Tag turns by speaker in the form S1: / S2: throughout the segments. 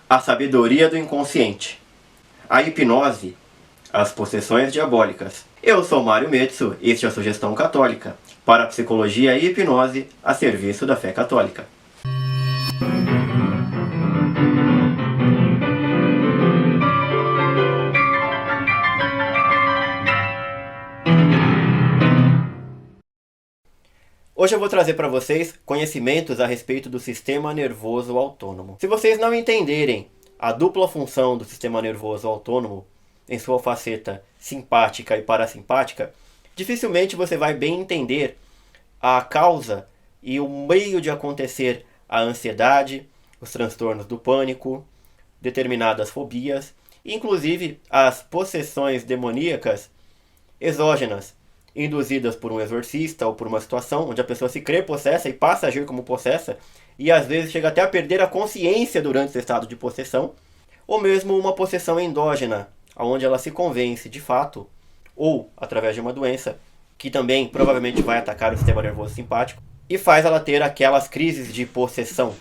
S1: A sabedoria do inconsciente. A hipnose. As possessões diabólicas. Eu sou Mário Metsu, este é a Sugestão Católica, para a psicologia e hipnose a serviço da fé católica. Hoje eu vou trazer para vocês conhecimentos a respeito do sistema nervoso autônomo. Se vocês não entenderem a dupla função do sistema nervoso autônomo em sua faceta simpática e parasimpática, dificilmente você vai bem entender a causa e o meio de acontecer a ansiedade, os transtornos do pânico, determinadas fobias, inclusive as possessões demoníacas exógenas, induzidas por um exorcista ou por uma situação onde a pessoa se crê possessa e passa a agir como possessa e às vezes chega até a perder a consciência durante esse estado de possessão, ou mesmo uma possessão endógena, onde ela se convence de fato, ou através de uma doença, que também provavelmente vai atacar o sistema nervoso simpático, e faz ela ter aquelas crises de possessão.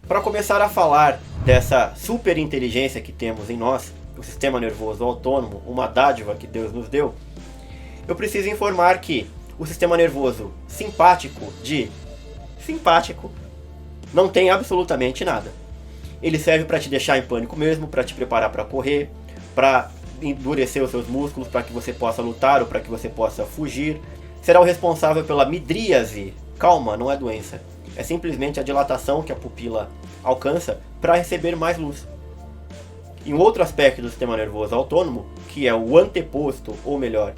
S1: Para começar a falar dessa superinteligência que temos em nós, o sistema nervoso autônomo, uma dádiva que Deus nos deu, eu preciso informar que o sistema nervoso simpático não tem absolutamente nada. Ele serve para te deixar em pânico mesmo, para te preparar para correr, para endurecer os seus músculos, para que você possa lutar ou para que você possa fugir. Será o responsável pela midríase. Calma, não é doença. É simplesmente a dilatação que a pupila alcança para receber mais luz. E um outro aspecto do sistema nervoso autônomo, que é o anteposto, ou melhor,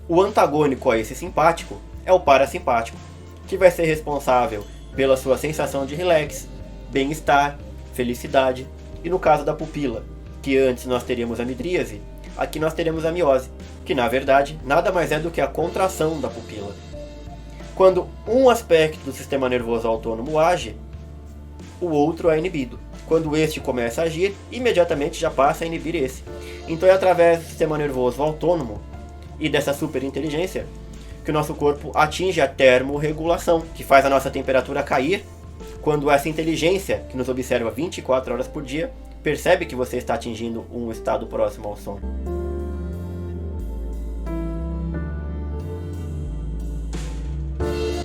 S1: o antagônico a esse simpático, é o parasimpático, que vai ser responsável pela sua sensação de relax, bem-estar, felicidade, e no caso da pupila, que antes nós teríamos a midríase, aqui nós teremos a miose, que na verdade nada mais é do que a contração da pupila. Quando um aspecto do sistema nervoso autônomo age, o outro é inibido. Quando este começa a agir, imediatamente já passa a inibir esse. Então é através do sistema nervoso autônomo e dessa superinteligência que o nosso corpo atinge a termorregulação, que faz a nossa temperatura cair quando essa inteligência, que nos observa 24 horas por dia, percebe que você está atingindo um estado próximo ao sono.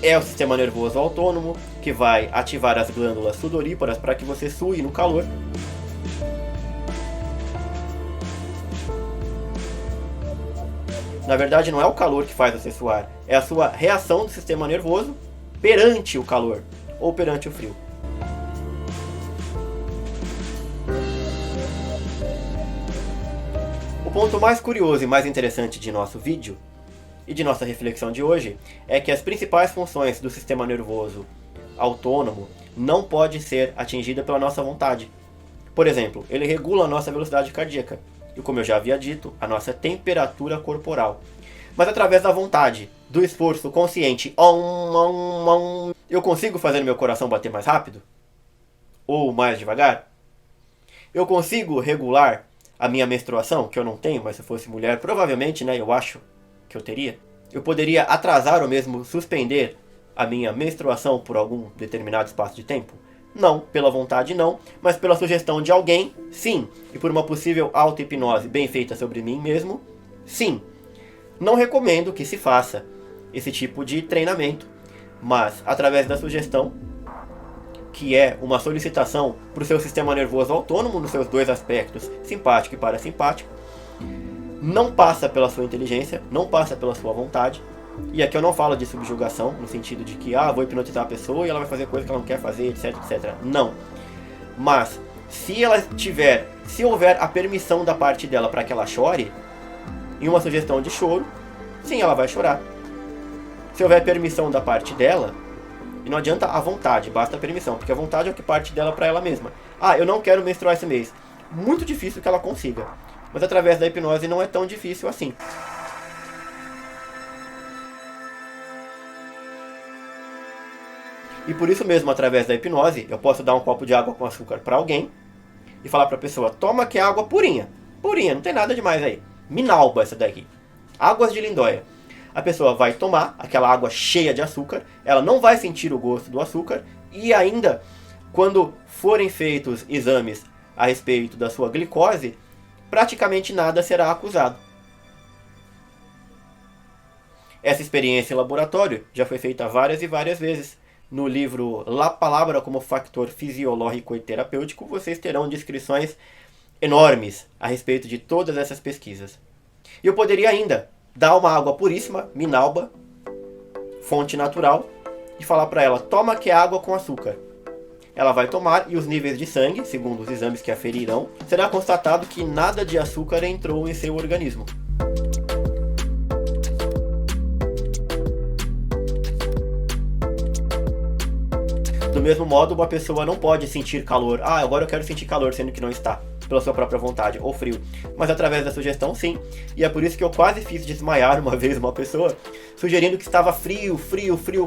S1: É o sistema nervoso autônomo que vai ativar as glândulas sudoríparas para que você sue no calor. Na verdade, não é o calor que faz você suar, é a sua reação do sistema nervoso perante o calor ou perante o frio. O ponto mais curioso e mais interessante de nosso vídeo e de nossa reflexão de hoje é que as principais funções do sistema nervoso autônomo não podem ser atingidas pela nossa vontade. Por exemplo, ele regula a nossa velocidade cardíaca e, como eu já havia dito, a nossa temperatura corporal. Mas através da vontade, do esforço consciente, eu consigo fazer meu coração bater mais rápido? Ou mais devagar? Eu consigo regular a minha menstruação, que eu não tenho, mas se eu fosse mulher, provavelmente, eu acho que eu teria. Eu poderia atrasar ou mesmo suspender a minha menstruação por algum determinado espaço de tempo? Não, pela vontade não, mas pela sugestão de alguém, sim. E por uma possível auto-hipnose bem feita sobre mim mesmo, sim. Não recomendo que se faça esse tipo de treinamento, mas através da sugestão, que é uma solicitação para o seu sistema nervoso autônomo nos seus dois aspectos, simpático e parasimpático, não passa pela sua inteligência, não passa pela sua vontade. E aqui eu não falo de subjugação, no sentido de que vou hipnotizar a pessoa e ela vai fazer coisa que ela não quer fazer, etc, etc. Não. Mas, se houver a permissão da parte dela para que ela chore, em uma sugestão de choro, sim, ela vai chorar. Se houver permissão da parte dela, e não adianta a vontade, basta a permissão, porque a vontade é o que parte dela para ela mesma. Eu não quero menstruar esse mês. Muito difícil que ela consiga. Mas através da hipnose não é tão difícil assim. E por isso mesmo, através da hipnose, eu posso dar um copo de água com açúcar para alguém e falar para a pessoa, toma que é água purinha. Purinha, não tem nada demais aí. Minalba essa daqui. Águas de Lindóia. A pessoa vai tomar aquela água cheia de açúcar, ela não vai sentir o gosto do açúcar e ainda, quando forem feitos exames a respeito da sua glicose, praticamente nada será acusado. Essa experiência em laboratório já foi feita várias e várias vezes. No livro La Palavra como Factor Fisiológico e Terapêutico, vocês terão descrições enormes a respeito de todas essas pesquisas. E eu poderia ainda dar uma água puríssima, Minalba, fonte natural, e falar para ela, toma que é água com açúcar. Ela vai tomar e os níveis de sangue, segundo os exames que aferirão, será constatado que nada de açúcar entrou em seu organismo. Do mesmo modo, uma pessoa não pode sentir calor. Ah, agora eu quero sentir calor, sendo que não está, pela sua própria vontade, ou frio. Mas através da sugestão, sim. E é por isso que eu quase fiz desmaiar uma vez uma pessoa, sugerindo que estava frio,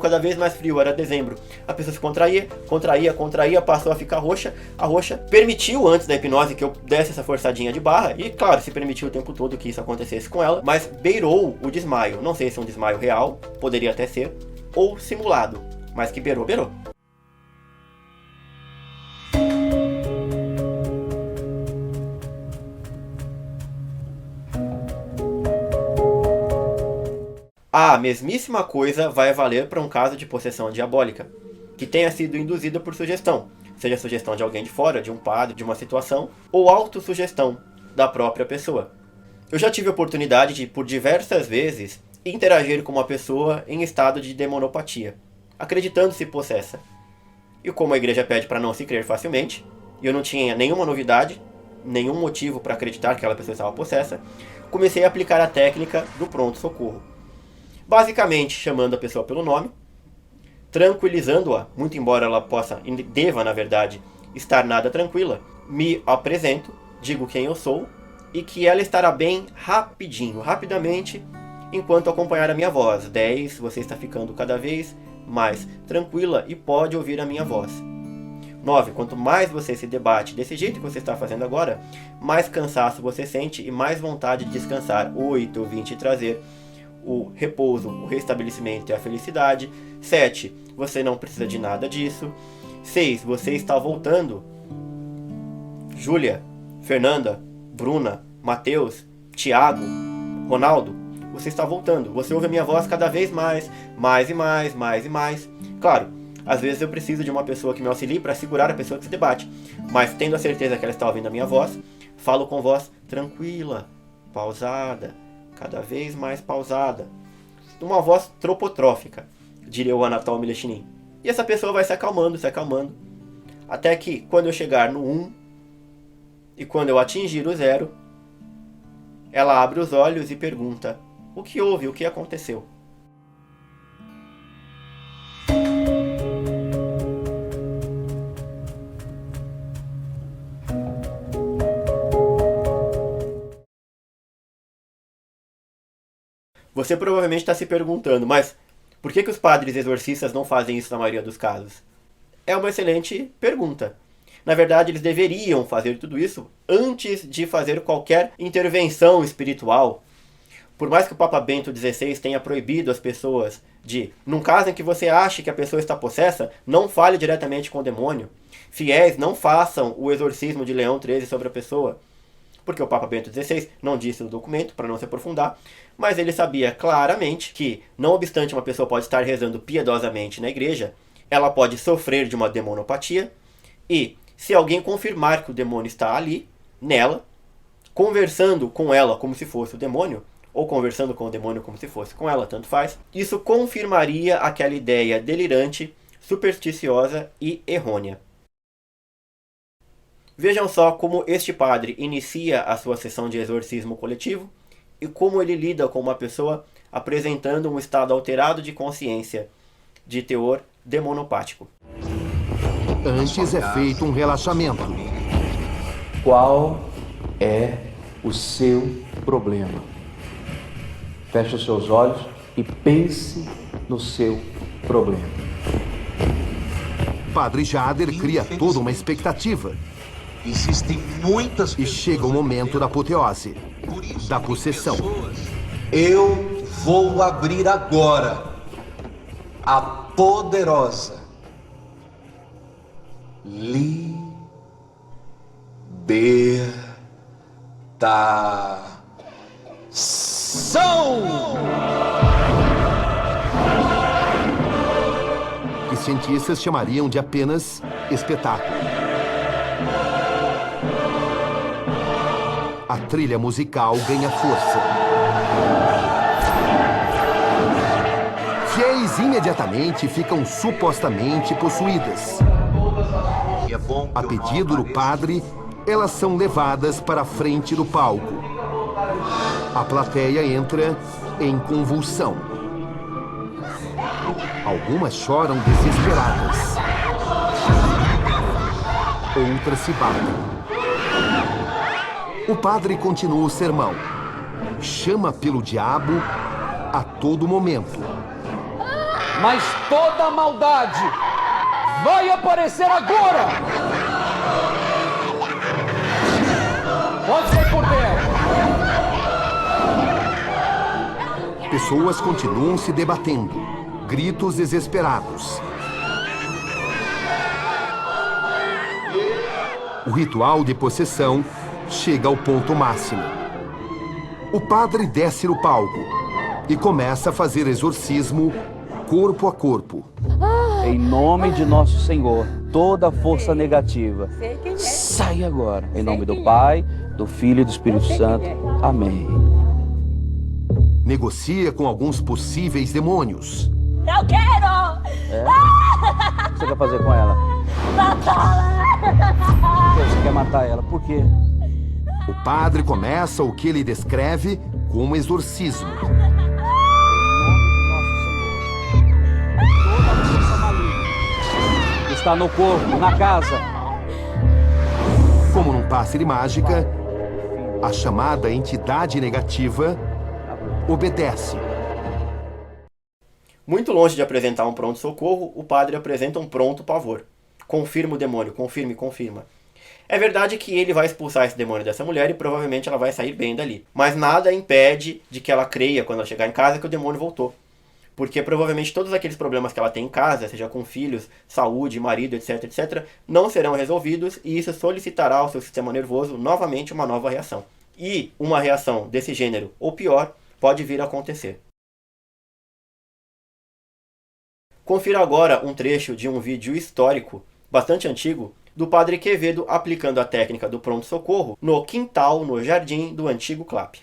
S1: cada vez mais frio. Era dezembro. A pessoa se contraía, passou a ficar roxa. A roxa permitiu, antes da hipnose, que eu desse essa forçadinha de barra. E, claro, se permitiu o tempo todo que isso acontecesse com ela. Mas beirou o desmaio. Não sei se é um desmaio real, poderia até ser, ou simulado. Mas que beirou. A mesmíssima coisa vai valer para um caso de possessão diabólica, que tenha sido induzida por sugestão, seja sugestão de alguém de fora, de um padre, de uma situação, ou autossugestão da própria pessoa. Eu já tive a oportunidade de, por diversas vezes, interagir com uma pessoa em estado de demonopatia, acreditando-se possessa. E como a igreja pede para não se crer facilmente, e eu não tinha nenhuma novidade, nenhum motivo para acreditar que aquela pessoa estava possessa, comecei a aplicar a técnica do pronto-socorro. Basicamente, chamando a pessoa pelo nome, tranquilizando-a, muito embora ela possa, deva, na verdade, estar nada tranquila, me apresento, digo quem eu sou, e que ela estará bem rapidamente, enquanto acompanhar a minha voz. 10, você está ficando cada vez mais tranquila e pode ouvir a minha voz. 9, quanto mais você se debate desse jeito que você está fazendo agora, mais cansaço você sente e mais vontade de descansar. 8, eu vim te trazer o repouso, o restabelecimento e a felicidade. 7, você não precisa de nada disso. 6, você está voltando. Júlia, Fernanda, Bruna, Mateus, Tiago, Ronaldo, você está voltando. Você ouve a minha voz cada vez mais e mais. Claro, às vezes eu preciso de uma pessoa que me auxilie para segurar a pessoa que se debate, mas tendo a certeza que ela está ouvindo a minha voz, falo com voz tranquila, pausada, cada vez mais pausada, uma voz tropotrófica, diria o Anatol Mileshinin. E essa pessoa vai se acalmando, até que quando eu chegar no 1 e quando eu atingir o 0, ela abre os olhos e pergunta: o que houve? O que aconteceu? Você provavelmente está se perguntando, mas por que os padres exorcistas não fazem isso na maioria dos casos? É uma excelente pergunta. Na verdade, eles deveriam fazer tudo isso antes de fazer qualquer intervenção espiritual. Por mais que o Papa Bento XVI tenha proibido as pessoas de, num caso em que você ache que a pessoa está possessa, não fale diretamente com o demônio. Fiéis, não façam o exorcismo de Leão XIII sobre a pessoa. Porque o Papa Bento XVI não disse no documento, para não se aprofundar, mas ele sabia claramente que, não obstante uma pessoa pode estar rezando piedosamente na igreja, ela pode sofrer de uma demonopatia, e se alguém confirmar que o demônio está ali, nela, conversando com ela como se fosse o demônio, ou conversando com o demônio como se fosse com ela, tanto faz, isso confirmaria aquela ideia delirante, supersticiosa e errônea. Vejam só como este padre inicia a sua sessão de exorcismo coletivo e como ele lida com uma pessoa apresentando um estado alterado de consciência, de teor demonopático.
S2: Antes é feito um relaxamento.
S3: Qual é o seu problema? Feche os seus olhos e pense no seu problema.
S2: Padre Jader cria toda uma expectativa.
S4: Existem muitas
S2: e chega o momento da apoteose, da possessão.
S4: Eu vou abrir agora a poderosa liberdade.
S2: Que cientistas chamariam de apenas espetáculo. A trilha musical ganha força. Fiéis imediatamente ficam supostamente possuídas. A pedido do padre, elas são levadas para a frente do palco. A plateia entra em convulsão. Algumas choram desesperadas. Outras se batem. O padre continua o sermão. Chama pelo diabo a todo momento.
S3: Mas toda maldade vai aparecer agora! Pode sair por dentro!
S2: Pessoas continuam se debatendo. Gritos desesperados. O ritual de possessão chega ao ponto máximo. O padre desce no palco e começa a fazer exorcismo corpo a corpo.
S3: Em nome de nosso Senhor, toda força negativa, sai agora. Em nome do Pai, do Filho e do Espírito Santo. Amém.
S2: Negocia com alguns possíveis demônios.
S5: Eu quero!
S3: O que você quer fazer com ela?
S5: Matá-la!
S3: Você quer matar ela, por quê?
S2: O padre começa o que ele descreve como exorcismo.
S3: Está no corpo, na casa.
S2: Como num passe de mágica, a chamada entidade negativa obedece.
S1: Muito longe de apresentar um pronto-socorro, o padre apresenta um pronto pavor. Confirma o demônio, confirma. É verdade que ele vai expulsar esse demônio dessa mulher e provavelmente ela vai sair bem dali. Mas nada impede de que ela creia, quando ela chegar em casa, que o demônio voltou. Porque provavelmente todos aqueles problemas que ela tem em casa, seja com filhos, saúde, marido, etc, não serão resolvidos e isso solicitará ao seu sistema nervoso novamente uma nova reação. E uma reação desse gênero, ou pior, pode vir a acontecer. Confira agora um trecho de um vídeo histórico, bastante antigo, do padre Quevedo aplicando a técnica do pronto-socorro no quintal, no jardim do antigo CLAP.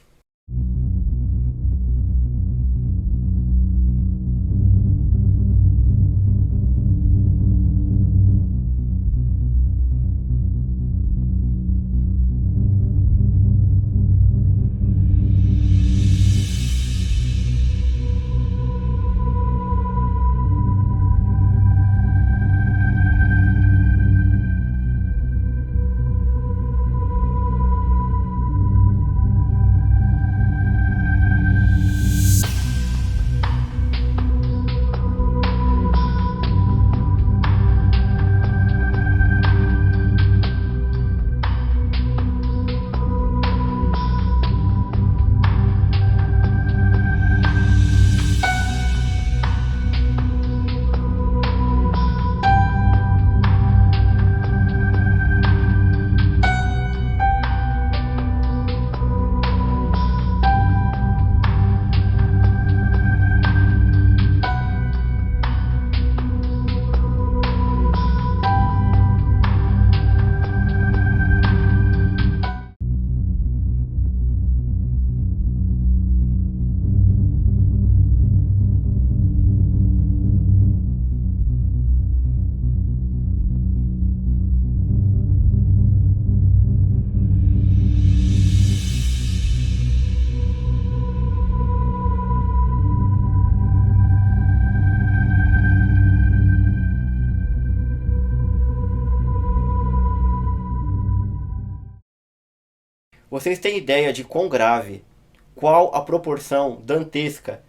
S1: Vocês têm ideia de quão grave, qual a proporção dantesca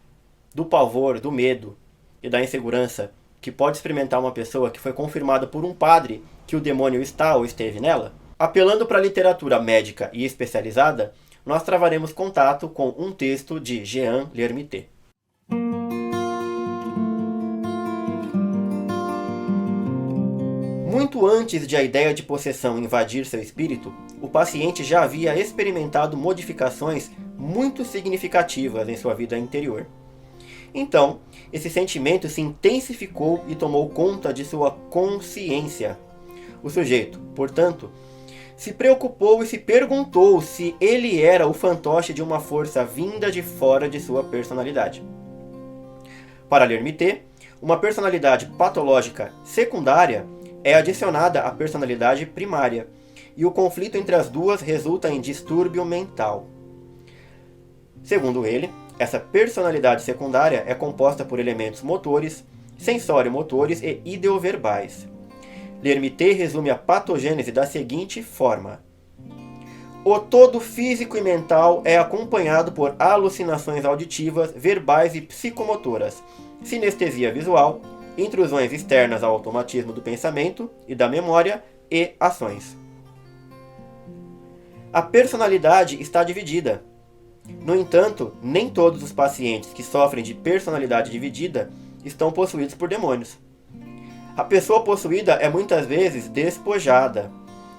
S1: do pavor, do medo e da insegurança que pode experimentar uma pessoa que foi confirmada por um padre que o demônio está ou esteve nela? Apelando para a literatura médica e especializada, nós travaremos contato com um texto de Jean L'Hermité. Muito antes de a ideia de possessão invadir seu espírito, o paciente já havia experimentado modificações muito significativas em sua vida interior. Então, esse sentimento se intensificou e tomou conta de sua consciência. O sujeito, portanto, se preocupou e se perguntou se ele era o fantoche de uma força vinda de fora de sua personalidade. Para L'Hermité, uma personalidade patológica secundária é adicionada à personalidade primária, e o conflito entre as duas resulta em distúrbio mental. Segundo ele, essa personalidade secundária é composta por elementos motores, sensório-motores e ideoverbais. L'Hermité resume a patogênese da seguinte forma: o todo físico e mental é acompanhado por alucinações auditivas, verbais e psicomotoras, sinestesia visual, intrusões externas ao automatismo do pensamento e da memória e ações. A personalidade está dividida. No entanto, nem todos os pacientes que sofrem de personalidade dividida estão possuídos por demônios. A pessoa possuída é muitas vezes despojada.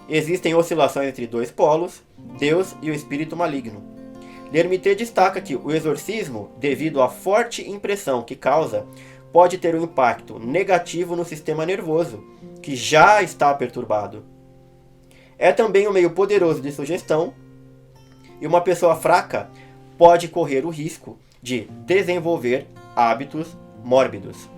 S1: Existem oscilações entre dois polos, Deus e o espírito maligno. L'Hermité destaca que o exorcismo, devido à forte impressão que causa, pode ter um impacto negativo no sistema nervoso, que já está perturbado. É também um meio poderoso de sugestão, e uma pessoa fraca pode correr o risco de desenvolver hábitos mórbidos.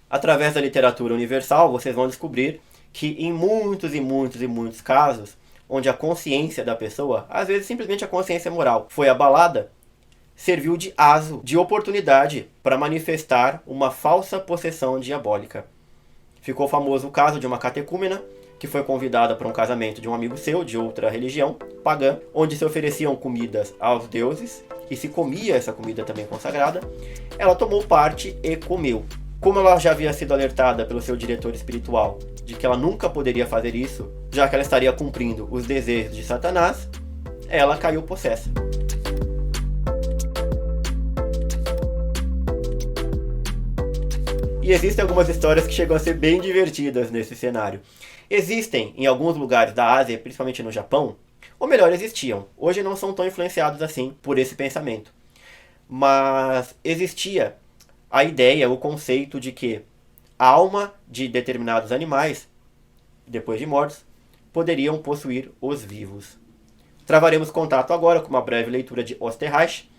S1: Através da literatura universal, vocês vão descobrir que em muitos casos, onde a consciência da pessoa, às vezes simplesmente a consciência moral, foi abalada, serviu de aso, de oportunidade para manifestar uma falsa possessão diabólica. Ficou famoso o caso de uma catecúmena que foi convidada para um casamento de um amigo seu, de outra religião, pagã, onde se ofereciam comidas aos deuses, e se comia essa comida também consagrada. Ela tomou parte e comeu. Como ela já havia sido alertada pelo seu diretor espiritual de que ela nunca poderia fazer isso, já que ela estaria cumprindo os desejos de Satanás, ela caiu possessa. E existem algumas histórias que chegam a ser bem divertidas nesse cenário. Existem, em alguns lugares da Ásia, principalmente no Japão, ou melhor, existiam. Hoje não são tão influenciados assim por esse pensamento. Mas existia a ideia, o conceito de que a alma de determinados animais, depois de mortos, poderiam possuir os vivos. Travaremos contato agora com uma breve leitura de Osterreich,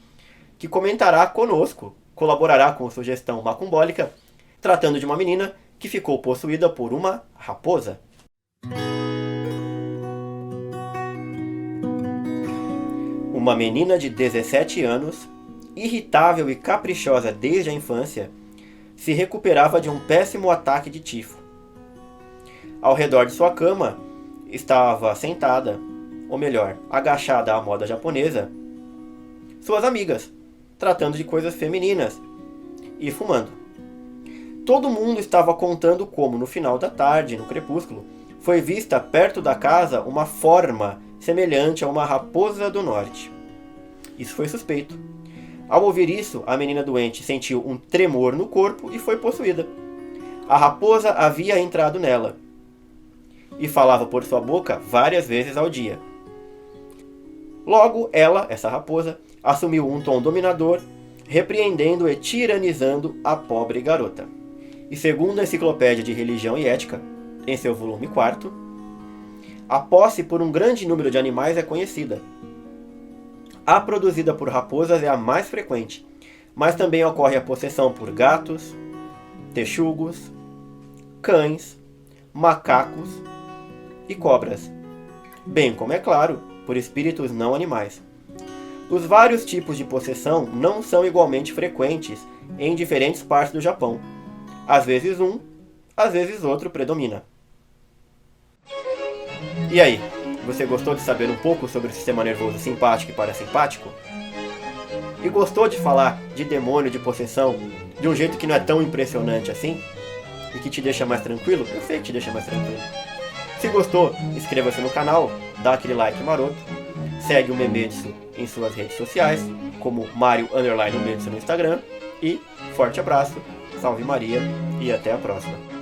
S1: que comentará conosco, colaborará com sugestão macumbólica, tratando de uma menina que ficou possuída por uma raposa. Uma menina de 17 anos, irritável e caprichosa desde a infância, se recuperava de um péssimo ataque de tifo. Ao redor de sua cama estava sentada, ou melhor, agachada à moda japonesa, suas amigas, tratando de coisas femininas e fumando. Todo mundo estava contando como, no final da tarde, no crepúsculo, foi vista perto da casa uma forma semelhante a uma raposa do norte. Isso foi suspeito. Ao ouvir isso, a menina doente sentiu um tremor no corpo e foi possuída. A raposa havia entrado nela e falava por sua boca várias vezes ao dia. Logo, ela, essa raposa, assumiu um tom dominador, repreendendo e tiranizando a pobre garota. E segundo a Enciclopédia de Religião e Ética, em seu volume 4, a posse por um grande número de animais é conhecida. A produzida por raposas é a mais frequente, mas também ocorre a possessão por gatos, texugos, cães, macacos e cobras, bem como, é claro, por espíritos não animais. Os vários tipos de possessão não são igualmente frequentes em diferentes partes do Japão. Às vezes um, às vezes outro predomina. E aí? Você gostou de saber um pouco sobre o sistema nervoso simpático e parasimpático? E gostou de falar de demônio, de possessão, de um jeito que não é tão impressionante assim? e que te deixa mais tranquilo, eu sei que te deixa mais tranquilo. Se gostou, inscreva-se no canal, dá aquele like maroto, segue o Membetsu em suas redes sociais, como Mario_Membetsu no Instagram, e forte abraço, salve Maria e até a próxima.